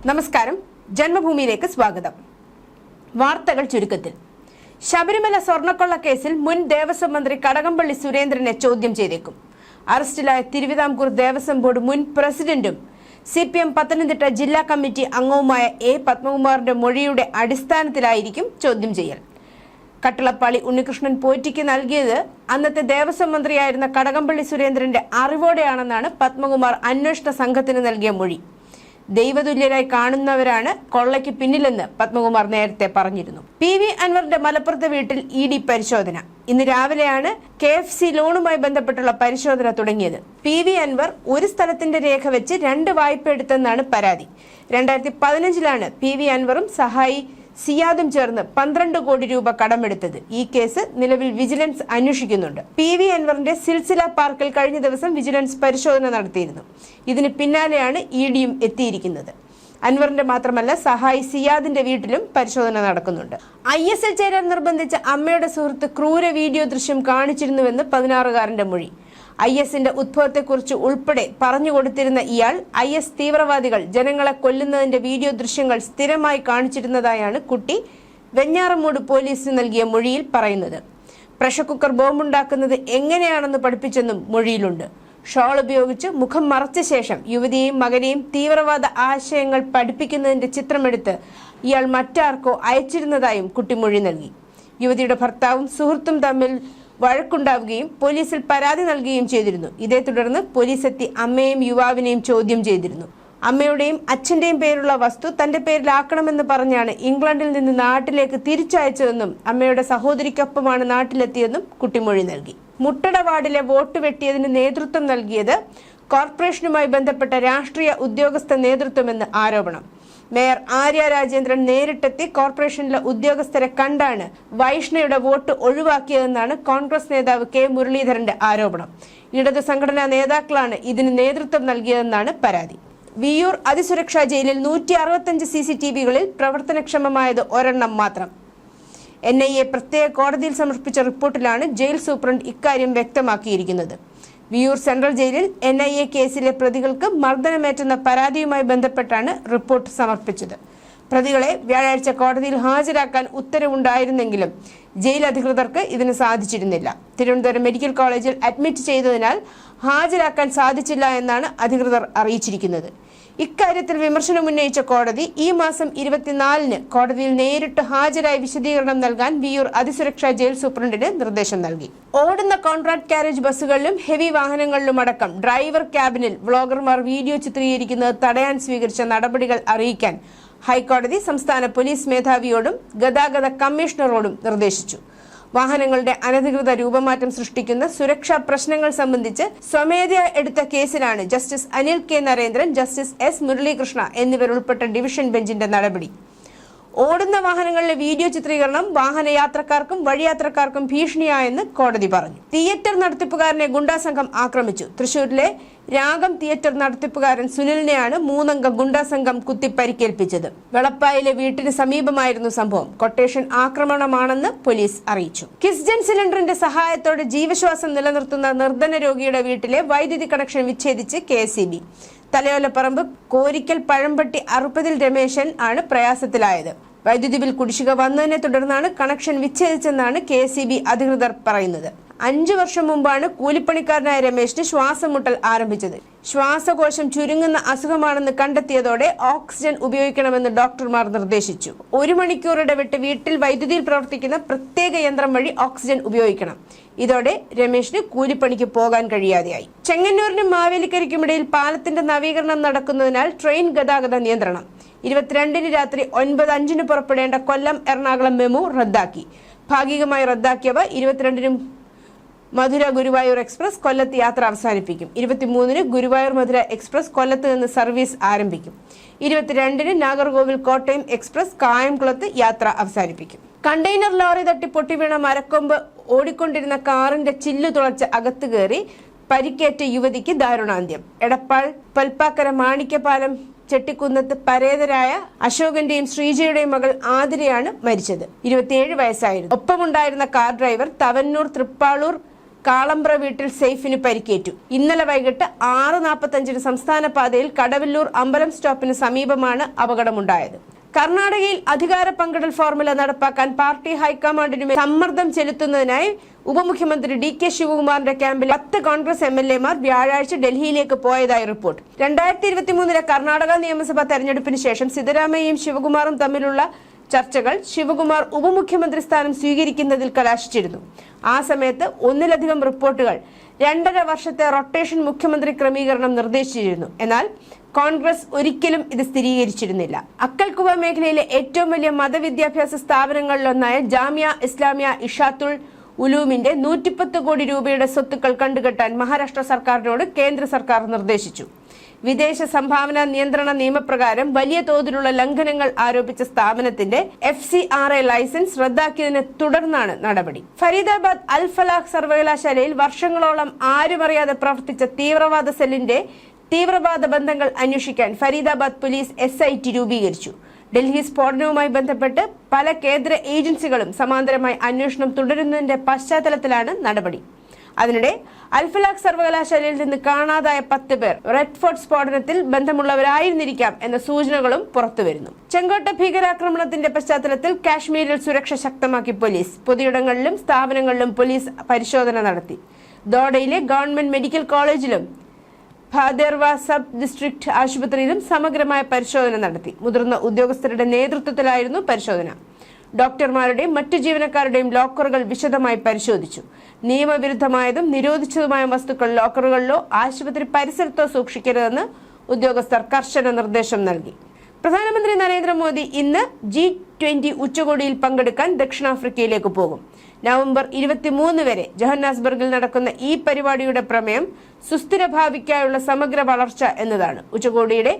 നമസ്കാരം, ജന്മഭൂമിയിലേക്ക് സ്വാഗതം. വാർത്തകൾ ചുരുക്കത്തിൽ. ശബരിമല സ്വർണ്ണക്കൊള്ള കേസിൽ മുൻ ദേവസ്വം മന്ത്രി കടകംപള്ളി സുരേന്ദ്രനെ ചോദ്യം ചെയ്തേക്കും. അറസ്റ്റിലായ തിരുവിതാംകൂർ ദേവസ്വം ബോർഡ് മുൻ പ്രസിഡന്റും CPM പത്തനംതിട്ട ജില്ലാ കമ്മിറ്റി അംഗവുമായ A. പത്മകുമാറിന്റെ മൊഴിയുടെ അടിസ്ഥാനത്തിലായിരിക്കും ചോദ്യം ചെയ്യൽ. കട്ടളപ്പാളി ഉണ്ണികൃഷ്ണൻ പോറ്റിക്ക് നൽകിയത് അന്നത്തെ ദേവസ്വം മന്ത്രിയായിരുന്ന കടകംപള്ളി സുരേന്ദ്രന്റെ അറിവോടെയാണെന്നാണ് പത്മകുമാർ അന്വേഷണ സംഘത്തിന് നൽകിയ മൊഴി. ദൈവതുല്യരായി കാണുന്നവരാണ് കൊള്ളയ്ക്ക് പിന്നിലെന്ന് പത്മകുമാർ നേരത്തെ പറഞ്ഞിരുന്നു. PV അൻവറിന്റെ മലപ്പുറത്തെ വീട്ടിൽ ED പരിശോധന. ഇന്ന് രാവിലെയാണ് KFC ലോണുമായി ബന്ധപ്പെട്ടുള്ള പരിശോധന തുടങ്ങിയത്. PV അൻവർ ഒരു സ്ഥലത്തിന്റെ രേഖ വെച്ച് 2 വായ്പ എടുത്തെന്നാണ് പരാതി. 2015 PV അൻവറും സഹായി സിയാദും ചേർന്ന് 12 കോടി രൂപ കടമെടുത്തത്. ഈ കേസ് നിലവിൽ വിജിലൻസ് അന്വേഷിക്കുന്നുണ്ട്. PV അൻവറിന്റെ സിൽസില പാർക്കിൽ കഴിഞ്ഞ ദിവസം വിജിലൻസ് പരിശോധന നടത്തിയിരുന്നു. ഇതിന് പിന്നാലെയാണ് EDയും എത്തിയിരിക്കുന്നത്. അൻവറിന്റെ മാത്രമല്ല സഹായി സിയാദിന്റെ വീട്ടിലും പരിശോധന നടക്കുന്നുണ്ട്. ISൽ ചേരാൻ നിർബന്ധിച്ച അമ്മയുടെ സുഹൃത്ത് ക്രൂര വീഡിയോ ദൃശ്യം കാണിച്ചിരുന്നുവെന്ന് 16-കാരന്റെ മൊഴി. ISന്റെ ഉദ്ഭവത്തെക്കുറിച്ച് ഉൾപ്പെടെ പറഞ്ഞുകൊടുത്തിരുന്ന ഇയാൾ IS തീവ്രവാദികൾ ജനങ്ങളെ കൊല്ലുന്നതിന്റെ വീഡിയോ ദൃശ്യങ്ങൾ സ്ഥിരമായി കാണിച്ചിരുന്നതായാണ് കുട്ടി വെഞ്ഞാറമൂട് പോലീസിന് നൽകിയ മൊഴിയിൽ പറയുന്നത്. പ്രഷർ കുക്കർ ബോംബുണ്ടാക്കുന്നത് എങ്ങനെയാണെന്ന് പഠിപ്പിച്ചെന്നും മൊഴിയിലുണ്ട്. ഷോൾ ഉപയോഗിച്ച് മുഖം മറച്ച ശേഷം യുവതിയെയും മകനെയും തീവ്രവാദ ആശയങ്ങൾ പഠിപ്പിക്കുന്നതിന്റെ ചിത്രമെടുത്ത് ഇയാൾ മറ്റാർക്കോ അയച്ചിരുന്നതായും കുട്ടി മൊഴി നൽകി. യുവതിയുടെ ഭർത്താവും സുഹൃത്തും തമ്മിൽ വഴക്കുണ്ടാവുകയും പോലീസിൽ പരാതി നൽകുകയും ചെയ്തിരുന്നു. ഇതേ തുടർന്ന് പോലീസ് എത്തി അമ്മയെയും യുവാവിനെയും ചോദ്യം ചെയ്തിരുന്നു. അമ്മയുടെയും അച്ഛന്റെയും പേരുള്ള വസ്തു തന്റെ പേരിലാക്കണമെന്ന് പറഞ്ഞാണ് ഇംഗ്ലണ്ടിൽ നിന്ന് നാട്ടിലേക്ക് തിരിച്ചയച്ചതെന്നും അമ്മയുടെ സഹോദരിക്കൊപ്പമാണ് നാട്ടിലെത്തിയെന്നും കുട്ടി മൊഴി നൽകി. മുട്ടട വാർഡിലെ വോട്ട് വെട്ടിയതിന് നേതൃത്വം നൽകിയത് കോർപ്പറേഷനുമായി ബന്ധപ്പെട്ട രാഷ്ട്രീയ ഉദ്യോഗസ്ഥ നേതൃത്വമെന്ന് ആരോപണം. മേയർ ആര്യ രാജേന്ദ്രൻ നേരിട്ടെത്തി കോർപ്പറേഷനിലെ ഉദ്യോഗസ്ഥരെ കണ്ടാണ് വൈഷ്ണയുടെ വോട്ട് ഒഴിവാക്കിയതെന്നാണ് കോൺഗ്രസ് നേതാവ് K. മുരളീധരന്റെ ആരോപണം. ഇടതു സംഘടനാ നേതാക്കളാണ് ഇതിന് നേതൃത്വം നൽകിയതെന്നാണ് പരാതി. വിയ്യൂർ അതിസുരക്ഷാ ജയിലിൽ 165 CCTVകളിൽ പ്രവർത്തനക്ഷമമായത് 1 മാത്രം. NIA പ്രത്യേക കോടതിയിൽ സമർപ്പിച്ച റിപ്പോർട്ടിലാണ് ജയിൽ സൂപ്രണ്ട് ഇക്കാര്യം വ്യക്തമാക്കിയിരിക്കുന്നത്. വിയ്യൂർ സെൻട്രൽ ജയിലിൽ NIA കേസിലെ പ്രതികൾക്ക് മർദ്ദനമേറ്റെന്ന പരാതിയുമായി ബന്ധപ്പെട്ടാണ് റിപ്പോർട്ട് സമർപ്പിച്ചത്. പ്രതികളെ വ്യാഴാഴ്ച കോടതിയിൽ ഹാജരാക്കാൻ ഉത്തരവുണ്ടായിരുന്നെങ്കിലും ജയിൽ അധികൃതർക്ക് ഇതിന് സാധിച്ചിരുന്നില്ല. തിരുവനന്തപുരം മെഡിക്കൽ കോളേജിൽ അഡ്മിറ്റ് ചെയ്തതിനാൽ ഹാജരാക്കാൻ സാധിച്ചില്ല എന്നാണ് അധികൃതർ അറിയിച്ചിരിക്കുന്നത്. ഇക്കാര്യത്തിൽ വിമർശനം ഉന്നയിച്ച കോടതി ഈ മാസം 24-ന് കോടതിയിൽ നേരിട്ട് ഹാജരായി വിശദീകരണം നൽകാൻ വിയ്യൂർ അതിസുരക്ഷാ ജയിൽ സൂപ്രണ്ടിന് നിർദ്ദേശം നൽകി. ഓടുന്ന കോൺട്രാക്ട് കാരേജ് ബസ്സുകളിലും ഹെവി വാഹനങ്ങളിലും അടക്കം ഡ്രൈവർ ക്യാബിനിൽ വ്ളോഗർമാർ വീഡിയോ ചിത്രീകരിക്കുന്നത് തടയാൻ സ്വീകരിച്ച നടപടികൾ അറിയിക്കാൻ ഹൈക്കോടതി സംസ്ഥാന പോലീസ് മേധാവിയോടും ഗതാഗത കമ്മീഷണറോടും നിർദ്ദേശിച്ചു. വാഹനങ്ങളുടെ അനധികൃത രൂപമാറ്റം സൃഷ്ടിക്കുന്ന സുരക്ഷാ പ്രശ്നങ്ങൾ സംബന്ധിച്ച് സ്വമേധയാ എടുത്ത കേസിലാണ് justice Anil K. Narendran, justice S. Muralikrishna എന്നിവരുൾപ്പെട്ട ഡിവിഷൻ ബെഞ്ചിന്റെ നടപടി. ഓടുന്ന വാഹനങ്ങളിലെ വീഡിയോ ചിത്രീകരണം വാഹനയാത്രക്കാർക്കും വഴിയാത്രക്കാർക്കും ഭീഷണിയായെന്ന് കോടതി പറഞ്ഞു. തിയേറ്റർ നടത്തിപ്പുകാരനെ ഗുണ്ടാസംഘം ആക്രമിച്ചു. തൃശൂരിലെ രാഗം തിയേറ്റർ നടത്തിപ്പുകാരൻ സുനിലിനെയാണ് 3-അംഗ ഗുണ്ടാസംഘം കുത്തി പരിക്കേൽപ്പിച്ചത്. വെളപ്പായിലെ വീട്ടിന് സമീപമായിരുന്നു സംഭവം. കൊട്ടേഷൻ ആക്രമണമാണെന്ന് പോലീസ് അറിയിച്ചു. കിസ്ജൻ സിലിണ്ടറിന്റെ സഹായത്തോടെ ജീവശ്വാസം നിലനിർത്തുന്ന നിർധന രോഗിയുടെ വീട്ടിലെ വൈദ്യുതി കണക്ഷൻ വിച്ഛേദിച്ച് KSEB. തലയോലപ്പറമ്പ് കോരിക്കൽ പഴമ്പട്ടി അറുപതിൽ രമേശൻ ആണ് പ്രയാസത്തിലായത്. വൈദ്യുതി ബിൽ കുടിശ്ശിക വന്നതിനെ തുടർന്നാണ് കണക്ഷൻ വിച്ഛേദിച്ചെന്നാണ് KSEB അധികൃതർ പറയുന്നത്. 5 വർഷം മുമ്പാണ് കൂലിപ്പണിക്കാരനായ രമേശിന് ശ്വാസമുട്ടൽ ആരംഭിച്ചത്. ശ്വാസകോശം ചുരുങ്ങുന്ന അസുഖമാണെന്ന് കണ്ടെത്തിയതോടെ ഓക്സിജൻ ഉപയോഗിക്കണമെന്ന് ഡോക്ടർമാർ നിർദ്ദേശിച്ചു. 1 മണിക്കൂർ ഇടവിട്ട് വീട്ടിൽ വൈദ്യുതിയിൽ പ്രവർത്തിക്കുന്ന പ്രത്യേക യന്ത്രം വഴി ഓക്സിജൻ ഉപയോഗിക്കണം. ഇതോടെ രമേശിന് കൂലിപ്പണിക്ക് പോകാൻ കഴിയാതെയായി. ചെങ്ങന്നൂരിനും മാവേലിക്കരയ്ക്കുമിടയിൽ പാലത്തിന്റെ നവീകരണം നടക്കുന്നതിനാൽ ട്രെയിൻ ഗതാഗത നിയന്ത്രണം. 22-ന് രാത്രി 9:05-ന് പുറപ്പെടേണ്ട കൊല്ലം എറണാകുളം മെമു റദ്ദാക്കി. ഭാഗികമായി റദ്ദാക്കിയവ 22-നും മധുര ഗുരുവായൂർ എക്സ്പ്രസ് കൊല്ലത്ത് യാത്ര അവസാനിപ്പിക്കും. 23-ന് ഗുരുവായൂർ മധുര എക്സ്പ്രസ് കൊല്ലത്ത് നിന്ന് സർവീസ് ആരംഭിക്കും. 22-ന് നാഗർകോവിൽ കോട്ടയം എക്സ്പ്രസ് കായംകുളത്ത് യാത്ര അവസാനിപ്പിക്കും. കണ്ടെയ്നർ ലോറി തട്ടി പൊട്ടിവീണ മരക്കൊമ്പ് ഓടിക്കൊണ്ടിരുന്ന കാറിന്റെ ചില്ലു തുളച്ച് അകത്ത് കയറി പരിക്കേറ്റ യുവതിക്ക് ദാരുണാന്ത്യം. എടപ്പാൾ പൽപ്പാക്കര മാണിക്യപാലം ചെട്ടിക്കുന്നത്ത് പരേതരായ അശോകന്റെയും ശ്രീജയുടെയും മകൾ ആതിരയാണ് മരിച്ചത്. 27 വയസ്സായിരുന്നു. ഒപ്പമുണ്ടായിരുന്ന കാർ ഡ്രൈവർ തവന്നൂർ തൃപ്പാളൂർ കാളമ്പ്ര വീട്ടിൽ സെയ്ഫിന് പരിക്കേറ്റു. ഇന്നലെ വൈകിട്ട് 6:45 സംസ്ഥാന പാതയിൽ കടവല്ലൂർ അമ്പലം സ്റ്റോപ്പിന് സമീപമാണ് അപകടമുണ്ടായത്. കർണാടകയിൽ അധികാര പങ്കിടൽ ഫോർമുല നടപ്പാക്കാൻ പാർട്ടി ഹൈക്കമാൻഡിനുമേൽ സമ്മർദ്ദം ചെലുത്തുന്നതിനായി ഉപമുഖ്യമന്ത്രി DK ശിവകുമാറിന്റെ ക്യാമ്പിലെ 10 കോൺഗ്രസ് MLA-മാർ വ്യാഴാഴ്ച ഡൽഹിയിലേക്ക് പോയതായി റിപ്പോർട്ട്. 2023 കർണാടക നിയമസഭാ തെരഞ്ഞെടുപ്പിന് ശേഷം സിദ്ധരാമയ്യയും ശിവകുമാറും തമ്മിലുള്ള ചർച്ചകൾ ശിവകുമാർ ഉപമുഖ്യമന്ത്രി സ്ഥാനം സ്വീകരിക്കുന്നതിൽ കലാശിച്ചിരുന്നു. ആ സമയത്ത് ഒന്നിലധികം റിപ്പോർട്ടുകൾ 2.5 വർഷത്തെ റൊട്ടേഷൻ മുഖ്യമന്ത്രി ക്രമീകരണം നിർദ്ദേശിച്ചിരുന്നു. എന്നാൽ കോൺഗ്രസ് ഒരിക്കലും ഇത് സ്ഥിരീകരിച്ചിരുന്നില്ല. അക്കൽകുവ മേഖലയിലെ ഏറ്റവും വലിയ മതവിദ്യാഭ്യാസ സ്ഥാപനങ്ങളിലൊന്നായ ജാമിയ ഇസ്ലാമിയ ഇഷാത്തുൽ ഉലൂമിന്റെ 110 കോടി രൂപയുടെ സ്വത്തുക്കൾ കണ്ടുകെട്ടാൻ മഹാരാഷ്ട്ര സർക്കാരിനോട് കേന്ദ്ര സർക്കാർ നിർദ്ദേശിച്ചു. വിദേശ സംഭാവന നിയന്ത്രണ നിയമപ്രകാരം വലിയ തോതിലുള്ള ലംഘനങ്ങൾ ആരോപിച്ച സ്ഥാപനത്തിന്റെ FCRA ലൈസൻസ് റദ്ദാക്കിയതിനെ തുടർന്നാണ് നടപടി. ഫരീദാബാദ് അൽ ഫലാഹ് സർവകലാശാലയിൽ വർഷങ്ങളോളം ആരുമറിയാതെ പ്രവർത്തിച്ച തീവ്രവാദ സെല്ലിന്റെ തീവ്രവാദ ബന്ധങ്ങൾ അന്വേഷിക്കാൻ ഫരീദാബാദ് പോലീസ് SIT രൂപീകരിച്ചു. ഡൽഹി സ്ഫോടനവുമായി ബന്ധപ്പെട്ട് പല കേന്ദ്ര ഏജൻസികളും സമാന്തരമായി അന്വേഷണം തുടരുന്നതിന്റെ പശ്ചാത്തലത്തിലാണ് നടപടി. അതിനിടെ അൽഫലാഖ് സർവകലാശാലയിൽ നിന്ന് കാണാതായ 10 പേർ റെഡ് ഫോർട്ട് സ്ഫോടനത്തിൽ ബന്ധമുള്ളവരായിരുന്നിരിക്കാം എന്ന സൂചനകളും പുറത്തുവരുന്നു. ചെങ്കോട്ട ഭീകരാക്രമണത്തിന്റെ പശ്ചാത്തലത്തിൽ കാശ്മീരിൽ സുരക്ഷ ശക്തമാക്കി പോലീസ്. പൊതുയിടങ്ങളിലും സ്ഥാപനങ്ങളിലും പോലീസ് പരിശോധന നടത്തി. ദോഡയിലെ ഗവൺമെന്റ് മെഡിക്കൽ കോളേജിലും ഭാദേർവ സബ് ഡിസ്ട്രിക്ട് ആശുപത്രിയിലും സമഗ്രമായ പരിശോധന നടത്തി. മുതിർന്ന ഉദ്യോഗസ്ഥരുടെ നേതൃത്വത്തിലായിരുന്നു പരിശോധന. ഡോക്ടർമാരുടെയും മറ്റു ജീവനക്കാരുടെയും ലോക്കറുകൾ വിശദമായി പരിശോധിച്ചു. നിയമവിരുദ്ധമായതും നിരോധിച്ചതുമായ വസ്തുക്കൾ ലോക്കറുകളിലോ ആശുപത്രി പരിസരത്തോ സൂക്ഷിക്കരുതെന്ന് ഉദ്യോഗസ്ഥർ കർശന നിർദ്ദേശം നൽകി. പ്രധാനമന്ത്രി നരേന്ദ്രമോദി ഇന്ന് G20 ഉച്ചകോടിയിൽ പങ്കെടുക്കാൻ ദക്ഷിണാഫ്രിക്കയിലേക്ക് പോകും. നവംബർ 23 വരെ ജോഹന്നാസ്ബർഗിൽ നടക്കുന്ന ഈ പരിപാടിയുടെ പ്രമേയം സുസ്ഥിര ഭാവിക്കായുള്ള സമഗ്ര വളർച്ച എന്നതാണ്. ഉച്ചകോടിയുടെ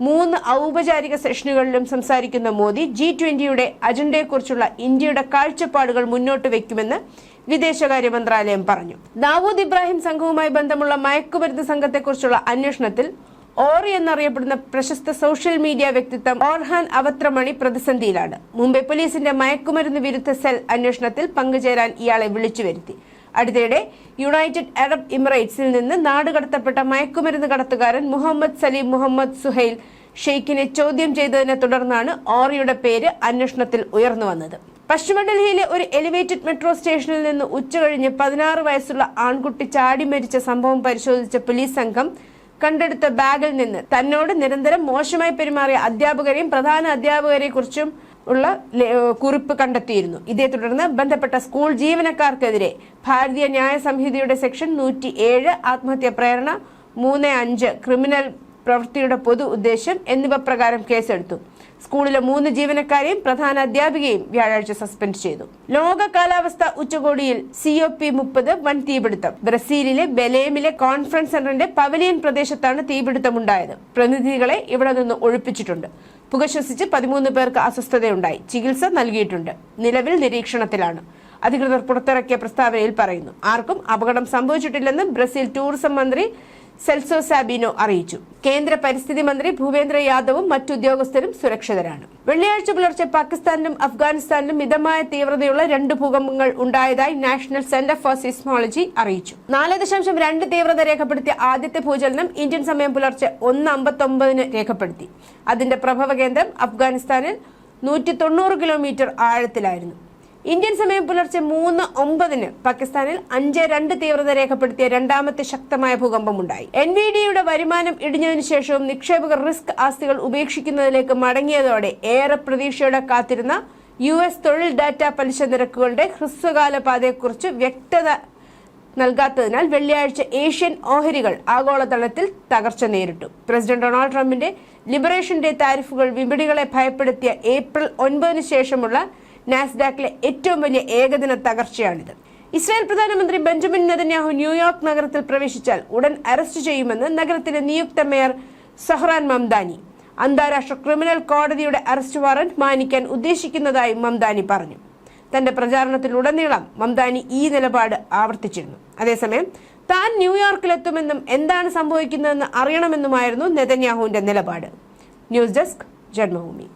3 ഔപചാരിക സെഷനുകളിലും സംസാരിക്കുന്ന മോദി G20യുടെ അജണ്ടയെക്കുറിച്ചുള്ള ഇന്ത്യയുടെ കാഴ്ചപ്പാടുകൾ മുന്നോട്ട് വയ്ക്കുമെന്ന് വിദേശകാര്യ മന്ത്രാലയം പറഞ്ഞു. ദാവൂദ് ഇബ്രാഹിം സംഘവുമായി ബന്ധമുള്ള മയക്കുമരുന്ന് സംഘത്തെക്കുറിച്ചുള്ള അന്വേഷണത്തിൽ ഓറി എന്നറിയപ്പെടുന്ന പ്രശസ്ത സോഷ്യൽ മീഡിയ വ്യക്തിത്വം ഓർഹാൻ അവത്രമണി പ്രതിസന്ധിയിലാണ്. മുംബൈ പോലീസിന്റെ മയക്കുമരുന്ന് വിരുദ്ധ സെൽ അന്വേഷണത്തിൽ പങ്കുചേരാൻ ഇയാളെ വിളിച്ചു വരുത്തി. അടുത്തിടെ യുണൈറ്റഡ് അറബ് എമിറേറ്റ്സിൽ നിന്ന് നാടുകടത്തപ്പെട്ട മയക്കുമരുന്ന് കടത്തുകാരൻ മുഹമ്മദ് സലീം മുഹമ്മദ് സുഹൈൽ ഷെയ്ഖിനെ ചോദ്യം ചെയ്തതിനെ തുടർന്നാണ് ഓറിയുടെ പേര് അന്വേഷണത്തിൽ ഉയർന്നു വന്നത്. പശ്ചിമ ഡൽഹിയിലെ ഒരു എലിവേറ്റഡ് മെട്രോ സ്റ്റേഷനിൽ നിന്ന് ഉച്ചകഴിഞ്ഞ് 16 വയസ്സുള്ള ആൺകുട്ടി ചാടി മരിച്ച സംഭവം പരിശോധിച്ച പോലീസ് സംഘം കണ്ടെടുത്ത ബാഗിൽ നിന്ന് തന്നോട് നിരന്തരം മോശമായി പെരുമാറിയ അധ്യാപകരെയും പ്രധാന അധ്യാപകരെ കുറിച്ചും ഉള്ള കുറിപ്പ് കണ്ടെത്തിയിരുന്നു. ഇതേ തുടർന്ന് ബന്ധപ്പെട്ട സ്കൂൾ ജീവനക്കാർക്കെതിരെ ഭാരതീയ ന്യായ സംഹിതയുടെ സെക്ഷൻ 107 ആത്മഹത്യാ പ്രേരണ 3(5) ക്രിമിനൽ പ്രവൃത്തിയുടെ പൊതു ഉദ്ദേശം എന്നിവ പ്രകാരം കേസെടുത്തു. സ്കൂളിലെ 3 ജീവനക്കാരെയും പ്രധാന അധ്യാപികയും വ്യാഴാഴ്ച സസ്പെൻഡ് ചെയ്തു. ലോക കാലാവസ്ഥ ഉച്ചകോടിയിൽ COP30 വൻ തീപിടുത്തം. ബ്രസീലിലെ ബെലേമിലെ കോൺഫറൻസ് സെന്ററിന്റെ പവലിയൻ പ്രദേശത്താണ് തീപിടുത്തമുണ്ടായത്. പ്രതിനിധികളെ ഇവിടെ നിന്ന് ഒഴിപ്പിച്ചിട്ടുണ്ട്. പുകശ്വസിച്ച് 13 പേർക്ക് അസ്വസ്ഥതയുണ്ടായി. ചികിത്സ നൽകിയിട്ടുണ്ട്. നിലവിൽ നിരീക്ഷണത്തിലാണ്. അധികൃതർ പുറത്തിറക്കിയ പ്രസ്താവനയിൽ പറയുന്നു. ആർക്കും അപകടം സംഭവിച്ചിട്ടില്ലെന്ന് ബ്രസീൽ ടൂറിസം മന്ത്രി സെൽസോ സാബിനോ അറിയിച്ചു. കേന്ദ്ര പരിസ്ഥിതി മന്ത്രി ഭൂപേന്ദ്ര യാദവും മറ്റുദ്യോഗസ്ഥരും സുരക്ഷിതരാണ്. വെള്ളിയാഴ്ച പുലർച്ചെ പാകിസ്ഥാനിലും അഫ്ഗാനിസ്ഥാനിലും മിതമായ തീവ്രതയുള്ള 2 ഭൂകമ്പങ്ങൾ ഉണ്ടായതായി നാഷണൽ സെന്റർ ഫോർ സിസ്മോളജി അറിയിച്ചു. 4.2 തീവ്രത രേഖപ്പെടുത്തിയ ആദ്യത്തെ ഭൂചലനം ഇന്ത്യൻ സമയം പുലർച്ചെ 1:59 രേഖപ്പെടുത്തി. അതിന്റെ പ്രഭവ കേന്ദ്രം അഫ്ഗാനിസ്ഥാനിൽ 190 കിലോമീറ്റർ ആഴത്തിലായിരുന്നു. ഇന്ത്യൻ സമയം പുലർച്ചെ 3:09 പാകിസ്ഥാനിൽ 5.2 തീവ്രത രേഖപ്പെടുത്തിയ രണ്ടാമത്തെ ശക്തമായ ഭൂകമ്പമുണ്ടായി. NVIDIAയുടെ വരുമാനം ഇടിഞ്ഞതിനു ശേഷവും നിക്ഷേപകർ റിസ്ക് ആസ്തികൾ ഉപേക്ഷിക്കുന്നതിലേക്ക് മടങ്ങിയതോടെ ഏറെ പ്രതീക്ഷയോടെ കാത്തിരുന്ന US തൊഴിൽ ഡാറ്റ പലിശ നിരക്കുകളുടെ ഹ്രസ്വകാല പാതയെക്കുറിച്ച് വ്യക്തത നൽകാത്തതിനാൽ വെള്ളിയാഴ്ച ഏഷ്യൻ ഓഹരികൾ ആഗോളതലത്തിൽ തകർച്ച നേരിട്ടു. പ്രസിഡന്റ് ഡൊണാൾഡ് ട്രംപിന്റെ ലിബറേഷൻ ഡേ താരിഫുകൾ വിപണികളെ ഭയപ്പെടുത്തിയ ഏപ്രിൽ 9 ശേഷമുള്ള നാസ്ഡാക്കിലെ ഏറ്റവും വലിയ ഏകദിന തകർച്ചയാണിത്. ഇസ്രായേൽ പ്രധാനമന്ത്രി ബെഞ്ചമിൻ നെതന്യാഹു ന്യൂയോർക്ക് നഗരത്തിൽ പ്രവേശിച്ചാൽ ഉടൻ അറസ്റ്റ് ചെയ്യുമെന്ന് നഗരത്തിലെ നിയുക്ത മേയർ സഹ്റാൻ മംദാനി. അന്താരാഷ്ട്ര ക്രിമിനൽ കോടതിയുടെ അറസ്റ്റ് വാറന്റ് മാനിക്കാൻ ഉദ്ദേശിക്കുന്നതായി മംദാനി പറഞ്ഞു. തന്റെ പ്രചാരണത്തിലുടനീളം മംദാനി ഈ നിലപാട് ആവർത്തിച്ചിരുന്നു. അതേസമയം താൻ ന്യൂയോർക്കിലെത്തുമെന്നും എന്താണ് സംഭവിക്കുന്നതെന്ന് അറിയണമെന്നുമായിരുന്നു നെതന്യാഹുവിന്റെ നിലപാട്. News desk Janmabhumi.